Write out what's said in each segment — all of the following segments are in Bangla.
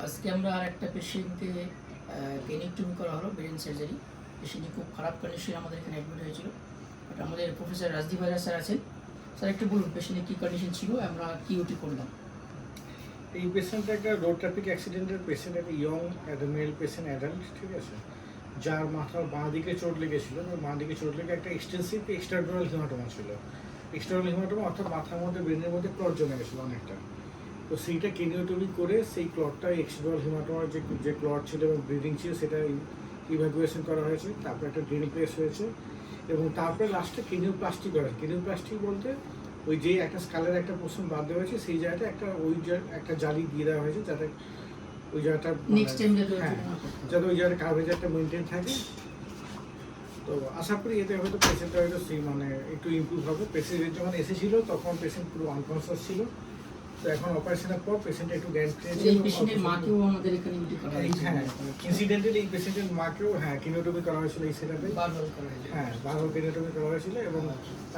আজকে আমরা আর একটা পেশেন্টকে পেনিকটমি করা হলো, ব্রেন সার্জারি। পেশেন্টটি খুব খারাপ কন্ডিশনে আমাদের এখানে অ্যাডমিট হয়েছিল। বাট আমাদের প্রফেসর রাজদীপ হাজার স্যার আছেন। স্যার একটু বলুন পেশেন্টের কী কন্ডিশন ছিল, আমরা কী ওটি করলাম। এই পেশেন্টটা একটা রোড ট্রাফিক অ্যাক্সিডেন্টের পেশেন্ট, একটা ইয়ং মেল পেশেন্ট, অ্যাডাল্ট, ঠিক আছে, যার মাথার বাঁ দিকে চোট লেগেছিল। বাঁ দিকে চোট লেগে একটা এক্সটেন্সিভ এক্সট্রাডুরাল হিমাটোমা ছিল। এক্সট্রাডুরাল হিমাটোমা অর্থাৎ মাথার মধ্যে ব্রেনের মধ্যে ক্লট জমে গেছিলো অনেকটা। তো সেইটা কেনিওটমি করে সেই ক্লটটা এক্সট্রাডুরাল হিমাটোমার যে ক্লট ছিল এবং ব্লিডিং ছিল সেটা ইভ্যাকুয়েশন করা হয়েছে। তারপর একটা ড্রেন প্লেস হয়েছে এবং তারপরে লাস্টে কেনিওপ্লাস্টি করা হয়েছে। কেনিওপ্লাস্টি বলতে ওই যে একটা স্কালের একটা পোর্শন বাদ দেওয়া হয়েছে, সেই জায়গাটা একটা জালি দিয়ে দেওয়া হয়েছে যাতে ওই জায়গাটা যাতে ওই জায়গাটা কার্ভেজারটা মেনটেন থাকে। তো আশা করি এতে হয়তো পেশেন্টটা হয়তো একটু ইমপ্রুভ হবে। পেশেন্ট যখন এসেছিল তখন পেশেন্ট পুরো আনকনসিয়াস ছিল। তো এখন অপারেশনের পর পেশেন্ট একটু জ্ঞান ফিরেছে। এই পেশেন্টের মাকেও আমাদের এখানে ইউটি করা হয়েছে। হ্যাঁ, ইনসিডেন্টালি এই পেশেন্টের মাকেও কিনোটমি করা হয়েছিল এই সেটাতে। বারবার করা হয়েছে। হ্যাঁ, বারবার কিনোটমি করা হয়েছিল এবং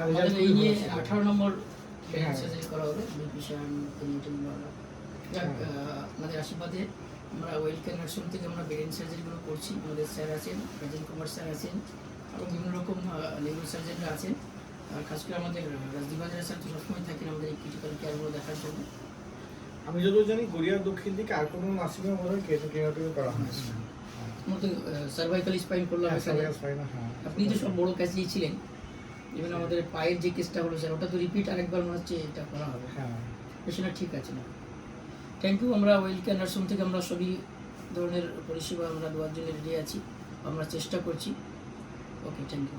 আমাদের এই নিয়ে 18 নম্বর ব্রেন সার্জারি করা হলো। আপনাদের আশীর্বাদে আমরা ওয়েলকেয়ার নার্সিং থেকে আমরা ব্রেন সার্জারিগুলো করছি। আমাদের স্যার আছেন, রাজেন কুমার স্যার আছেন এবং বিভিন্ন রকম নিউরো সার্জনরা আছেন। আর খাস করে আমাদের রাজদীপ হাজার স্যার তো সবসময় থাকেন আমাদের এই ক্রিটিক্যাল কেয়ারগুলো দেখার জন্য। আমি যতদূর জানি গড়িয়ার দক্ষিণ দিকে আর কোনো নার্সিংহোম মনে হয় কিনোটমি করা হয় না। মতো সার্ভাইকাল স্পাইন করলাম। আপনি তো সব বড় কাজই ছিলেন। ইভেন আমাদের পায়ের যে কেসটা হলো স্যার, ওটা তো রিপিট আরেকবার মনে হচ্ছে এটা করা হবে। হ্যাঁ, পেশেন্টটা ঠিক আছে না। Thank you. আমরা ওয়েলকেয়ার নার্সিং থেকে আমরা সবই ধরনের পরিষেবা আমরা দেওয়ার জন্য রেডি আছি, আমরা চেষ্টা করছি। ওকে, থ্যাংক ইউ।